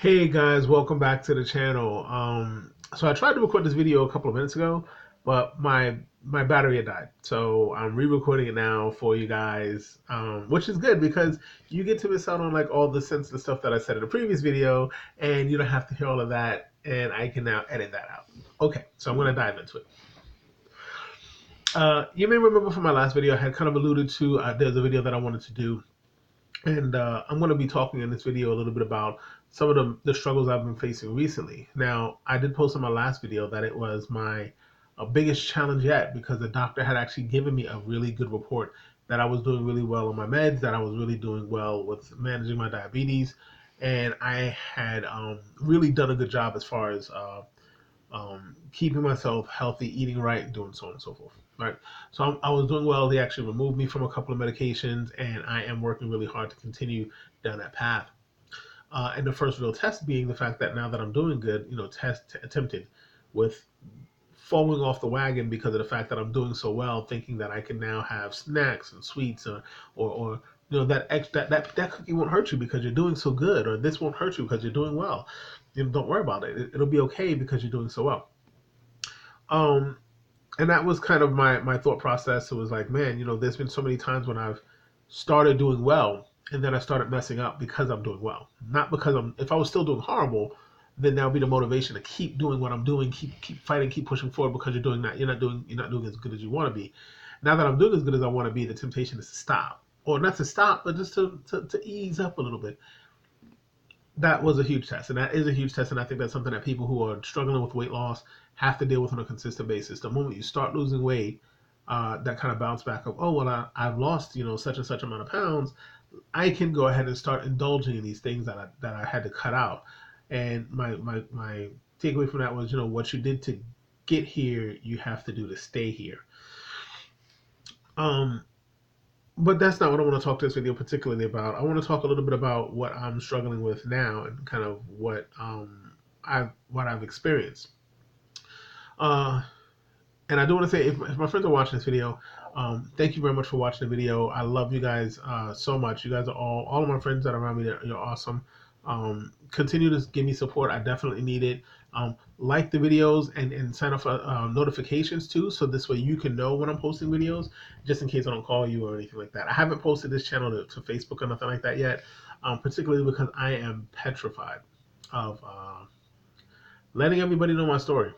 Hey guys, welcome back to the channel. So I tried to record this video a couple of minutes ago, but my battery had died. So I'm re-recording it now for you guys, which is good because you get to miss out on like all the sensitive stuff that I said in the previous video, and you don't have to hear all of that, and I can now edit that out. Okay, so I'm gonna dive into it. You may remember from my last video, I had kind of alluded to there's a video that I wanted to do, and I'm going to be talking in this video a little bit about some of the struggles I've been facing recently. Now, I did post in my last video that it was my biggest challenge yet because the doctor had actually given me a really good report that I was doing really well on my meds, that I was really doing well with managing my diabetes, and I had really done a good job as far as keeping myself healthy, eating right, and doing so on and so forth. Right. So I was doing well. They actually removed me from a couple of medications, and I am working really hard to continue down that path. And the first real test being the fact that now that I'm doing good, test attempted with falling off the wagon because of the fact that I'm doing so well, thinking that I can now have snacks and sweets, or that cookie won't hurt you because you're doing so good, or this won't hurt you because you're doing well. Don't worry about it. It'll be okay because you're doing so well. Um, and that was kind of my thought process. It was like, man, there's been so many times when I've started doing well and then I started messing up because I'm doing well, not because I'm. If I was still doing horrible, then that would be the motivation to keep doing what I'm doing, keep fighting, keep pushing forward because you're doing that. You're not doing as good as you want to be. Now that I'm doing as good as I want to be, the temptation is to stop, or not to stop, but just to ease up a little bit. That was a huge test, and that is a huge test, and I think that's something that people who are struggling with weight loss have to deal with on a consistent basis. The moment you start losing weight, that kind of bounce back of, oh well, I've lost such and such amount of pounds. I can go ahead and start indulging in these things that I had to cut out. And my takeaway from that was, what you did to get here, you have to do to stay here. Um, but that's not what I want to talk to this video particularly about. I want to talk a little bit about what I'm struggling with now and kind of what I've experienced. Uh, and I do want to say, if my friends are watching this video, thank you very much for watching the video. I love you guys so much. You guys are all of my friends that are around me. You're awesome. Continue to give me support. I definitely need it. Like the videos and sign up for notifications too, so this way you can know when I'm posting videos, just in case I don't call you or anything like that. I haven't posted this channel to Facebook or nothing like that yet, particularly because I am petrified of letting everybody know my story.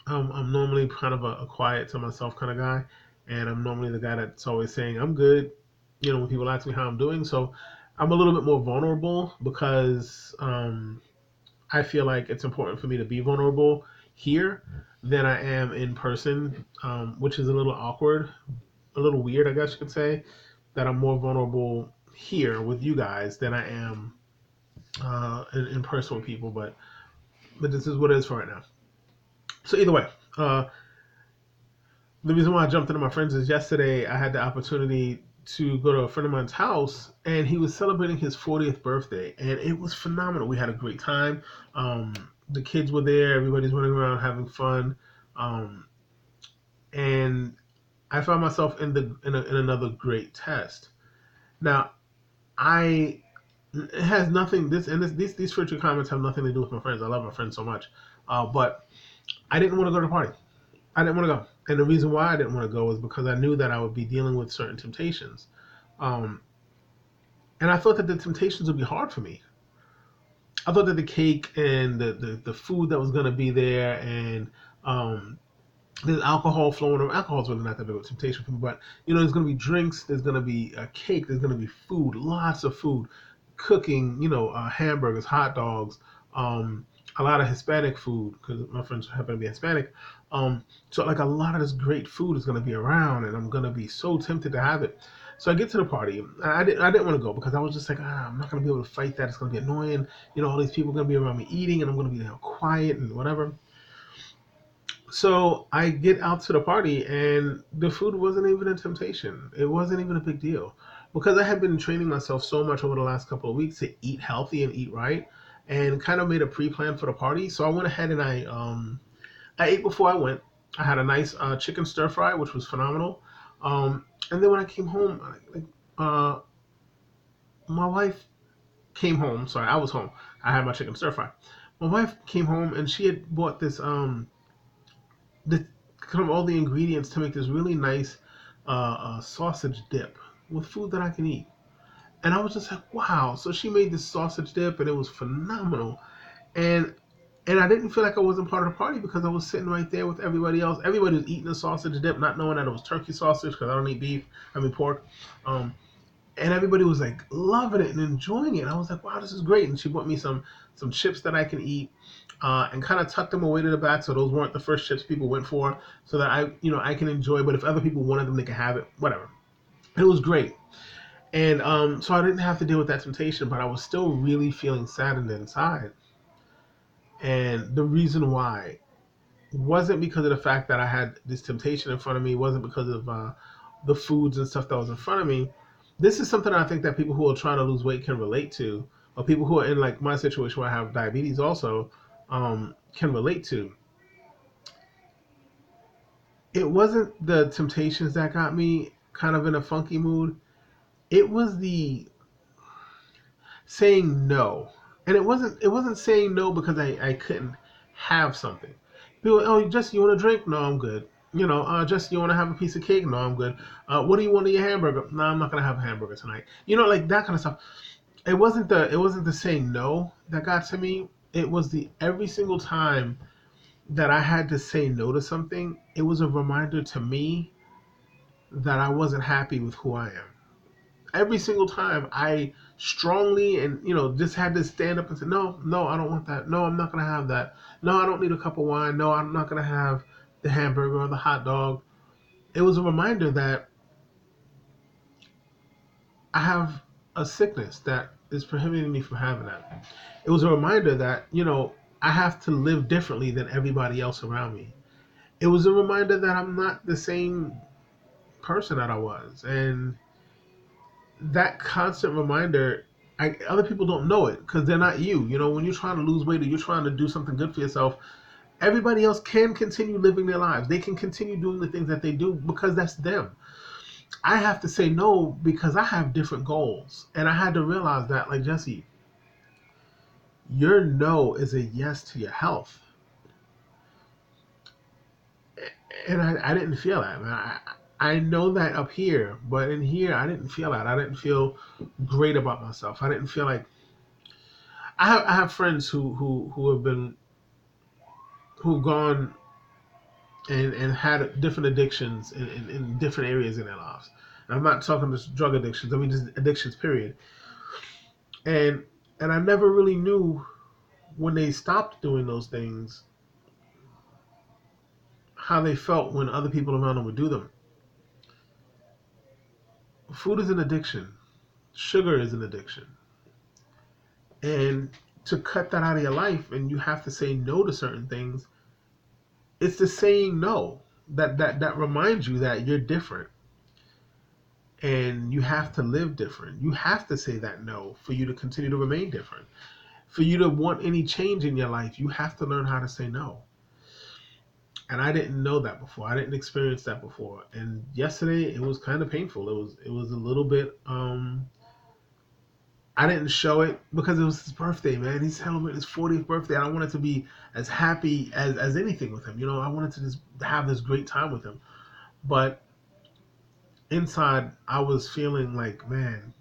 I'm normally kind of a quiet to myself kind of guy, and I'm normally the guy that's always saying I'm good. When people ask me how I'm doing, so I'm a little bit more vulnerable because I feel like it's important for me to be vulnerable here than I am in person, which is a little awkward, a little weird, I guess you could say. That I'm more vulnerable here with you guys than I am in person with people, but this is what it is for right now. So either way, the reason why I jumped into my friends is yesterday I had the opportunity to go to a friend of mine's house, and he was celebrating his 40th birthday, and it was phenomenal. We had a great time. The kids were there, everybody's running around having fun, um, and I found myself in another great test. Now, I it has nothing. These spiritual comments have nothing to do with my friends. I love my friends so much, but I didn't want to go to the party. I didn't want to go. And the reason why I didn't want to go is because I knew that I would be dealing with certain temptations. Um, and I thought that the temptations would be hard for me. I thought that the cake and the food that was going to be there, and there's alcohol flowing around. Alcohol is really not that big of a temptation for me, but there's going to be drinks, there's going to be a cake, there's going to be food, lots of food, cooking, hamburgers, hot dogs, a lot of Hispanic food because my friends happen to be Hispanic. So like a lot of this great food is going to be around, and I'm going to be so tempted to have it. So I get to the party. I didn't want to go because I was just like, I'm not going to be able to fight that. It's going to be annoying. All these people are going to be around me eating, and I'm going to be quiet and whatever. So I get out to the party, and the food wasn't even a temptation. It wasn't even a big deal because I had been training myself so much over the last couple of weeks to eat healthy and eat right, and kind of made a pre-plan for the party. So I went ahead and I ate before I went. I had a nice chicken stir fry, which was phenomenal. And then when I came home, uh, my wife came home. Sorry, I was home. I had my chicken stir fry. My wife came home and she had bought this the kind of all the ingredients to make this really nice sausage dip with food that I can eat. And I was just like, wow. So she made this sausage dip and it was phenomenal. And I didn't feel like I wasn't part of the party because I was sitting right there with everybody else. Everybody was eating the sausage dip, not knowing that it was turkey sausage because I don't eat beef. I mean pork. And everybody was like loving it and enjoying it. I was like, wow, this is great. And she bought me some chips that I can eat, and kind of tucked them away to the back so those weren't the first chips people went for, so that I can enjoy. But if other people wanted them, they could have it. Whatever. It was great. And so I didn't have to deal with that temptation, but I was still really feeling saddened inside. And the reason why wasn't because of the fact that I had this temptation in front of me, wasn't because of the foods and stuff that was in front of me. This is something I think that people who are trying to lose weight can relate to, or people who are in like my situation where I have diabetes also can relate to. It wasn't the temptations that got me kind of in a funky mood. It was the saying no, and it wasn't saying no because I couldn't have something. People, oh, just you want to drink? No, I'm good. Just you want to have a piece of cake? No, I'm good. What do you want in your hamburger? No, I'm not gonna have a hamburger tonight. Like that kind of stuff. It wasn't the saying no that got to me. It was the every single time that I had to say no to something, it was a reminder to me that I wasn't happy with who I am. Every single time I strongly and just had to stand up and say no, no, I don't want that. No, I'm not gonna have that. No, I don't need a cup of wine. No, I'm not gonna have the hamburger or the hot dog. It was a reminder that I have a sickness that is prohibiting me from having that. It was a reminder that I have to live differently than everybody else around me. It was a reminder that I'm not the same person that I was. And that constant reminder, other people don't know it because they're not you. When you're trying to lose weight or you're trying to do something good for yourself, everybody else can continue living their lives. They can continue doing the things that they do because that's them. I have to say no because I have different goals. And I had to realize that, like, Jesse, your no is a yes to your health. And I didn't feel that, man. I know that up here, but in here, I didn't feel that. I didn't feel great about myself. I didn't feel like I have friends who have been who've gone and had different addictions in different areas in their lives. And I'm not talking just drug addictions. I mean just addictions, period. And I never really knew when they stopped doing those things how they felt when other people around them would do them. Food is an addiction. Sugar is an addiction. And to cut that out of your life and you have to say no to certain things, it's the saying no that reminds you that you're different and you have to live different. You have to say that no for you to continue to remain different. For you to want any change in your life, you have to learn how to say no. And I didn't know that before. I didn't experience that before. And yesterday it was kind of painful. It was a little bit I didn't show it because it was his birthday, man. He's celebrating his 40th birthday. I wanted to be as happy as anything with him. I wanted to just have this great time with him. But inside, I was feeling like, man,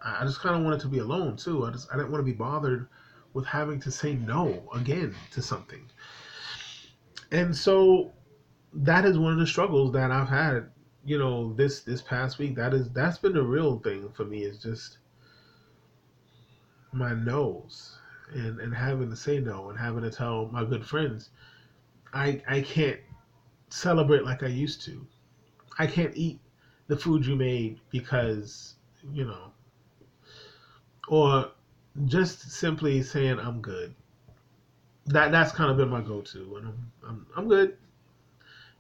I just kind of wanted to be alone too. I didn't want to be bothered with having to say no again to something. And so that is one of the struggles that I've had, this past week. That's been the real thing for me is just my no's and having to say no and having to tell my good friends I can't celebrate like I used to. I can't eat the food you made because you know or just simply saying I'm good. That's kind of been my go-to, and I'm good.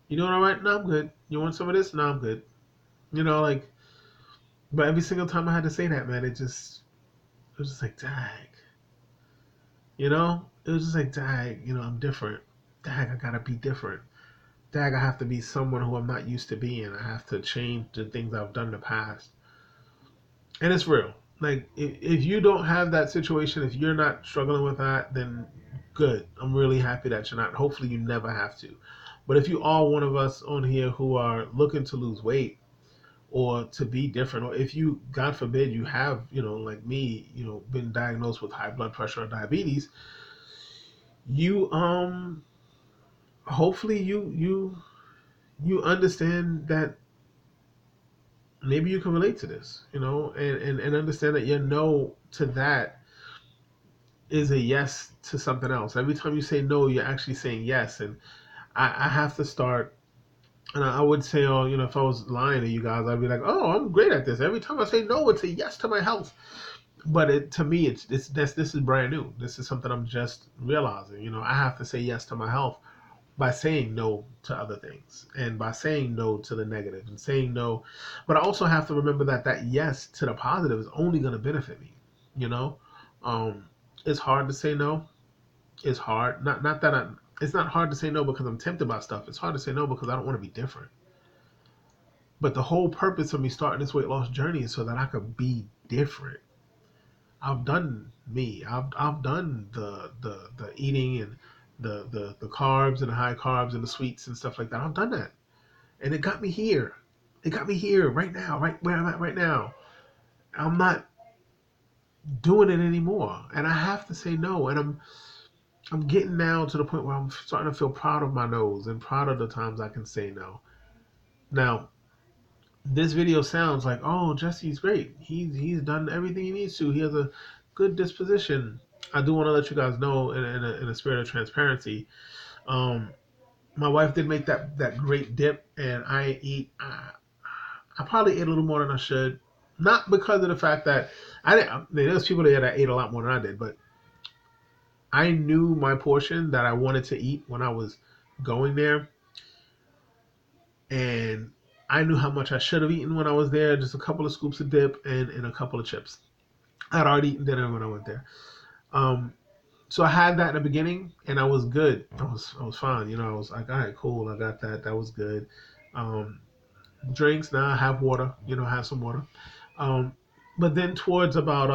You doing all right? No, I'm good. You want some of this? No, I'm good. Like, but every single time I had to say that, man, it was just like, dag. It was just like, dag. I'm different. Dag, I gotta be different. Dag, I have to be someone who I'm not used to being. I have to change the things I've done in the past, and it's real. Like if you don't have that situation, if you're not struggling with that, then good. I'm really happy that you're not. Hopefully you never have to. But if you are one of us on here who are looking to lose weight or to be different, or if you, God forbid, you have, like me, been diagnosed with high blood pressure or diabetes, you hopefully you understand that maybe you can relate to this, and understand that your no to that is a yes to something else. Every time you say no, you're actually saying yes. And I have to start. And I would say, oh, if I was lying to you guys, I'd be like, oh, I'm great at this. Every time I say no, it's a yes to my health. But to me, this is brand new. This is something I'm just realizing. I have to say yes to my health by saying no to other things and by saying no to the negative and saying no. But I also have to remember that yes to the positive is only going to benefit me. You know, um, it's hard to say no. It's hard. Not that it's not hard to say no because I'm tempted by stuff. It's hard to say no because I don't want to be different. But the whole purpose of me starting this weight loss journey is so that I could be different. I've done me. I've done the eating and the carbs and the high carbs and the sweets and stuff like that. I've done that, and it got me here. It got me here right now, right where I'm at right now. I'm not doing it anymore, and I have to say no. And I'm getting now to the point where I'm starting to feel proud of my nose and proud of the times I can say no. Now, this video sounds like, oh, Jesse's great. He's done everything he needs to. He has a good disposition. I do want to let you guys know, in a spirit of transparency, um, my wife did make that great dip, and I probably ate a little more than I should. Not because of the fact that I didn't. I mean, there's people there that ate a lot more than I did, but I knew my portion that I wanted to eat when I was going there, and I knew how much I should have eaten when I was there. Just a couple of scoops of dip and a couple of chips. I'd already eaten dinner when I went there. Um, so I had that in the beginning, and I was good. I was fine. I was like, all right, cool. I got that. That was good. Um, Drinks now. I have water. I have some water. Um, but then towards about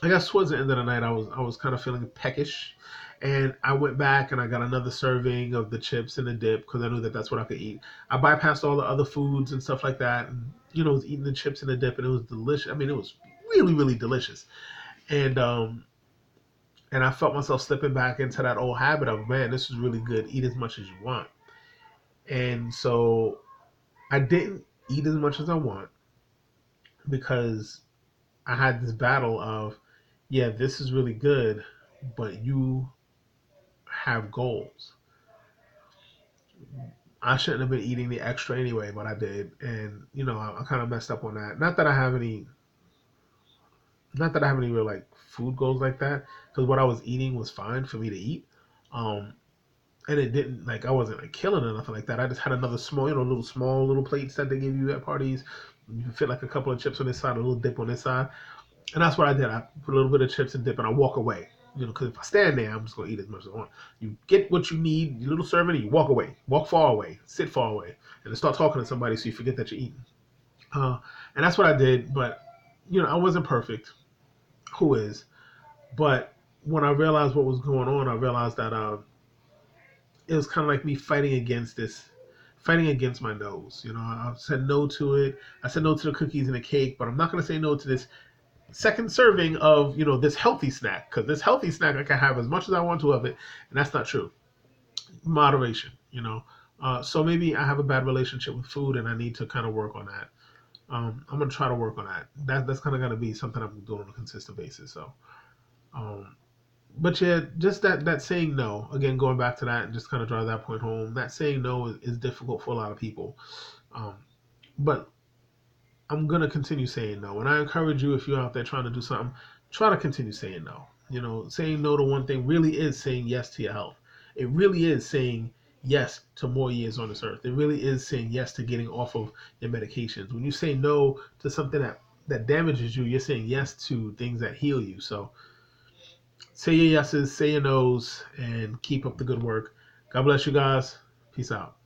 I guess towards the end of the night, I was kind of feeling peckish, and I went back and I got another serving of the chips and the dip because I knew that that's what I could eat. I bypassed all the other foods and stuff like that, and was eating the chips and the dip, and it was delicious. I mean, it was really really delicious, and I felt myself slipping back into that old habit of, man, this is really good. Eat as much as you want, and so I didn't eat as much as I want because I had this battle of, yeah, this is really good, but you have goals. I shouldn't have been eating the extra anyway, but I did, and I kind of messed up on that. Not that I have any real like food goals like that, because what I was eating was fine for me to eat, um, and it didn't like I wasn't like killing or nothing like that. I just had another small, little plates that they give you at parties. You can fit like a couple of chips on this side, a little dip on this side. And that's what I did. I put a little bit of chips and dip, and I walk away. Because if I stand there, I'm just gonna eat as much as I want. You get what you need, your little serving, and you walk away. Walk far away. Sit far away, and then start talking to somebody so you forget that you're eating. And that's what I did. But I wasn't perfect. Who is? But when I realized what was going on, I realized that it was kind of like me fighting against my nose. I said no to it. I said no to the cookies and the cake, but I'm not gonna say no to this second serving of this healthy snack, because this healthy snack I can have as much as I want to of it, and that's not true. Moderation. So maybe I have a bad relationship with food, and I need to kind of work on that. I'm gonna try to work on that. That's kind of gonna be something I'm doing on a consistent basis. So, um, but yeah, just that saying no again, going back to that and just kind of drive that point home. That saying no is difficult for a lot of people, um, but I'm gonna continue saying no. And I encourage you, if you're out there trying to do something, try to continue saying no. Saying no to one thing really is saying yes to your health. It really is saying yes to more years on this earth. It really is saying yes to getting off of your medications. When you say no to something that damages you, you're saying yes to things that heal you. So say your yeses, say your nos, and keep up the good work. God bless you guys. Peace out.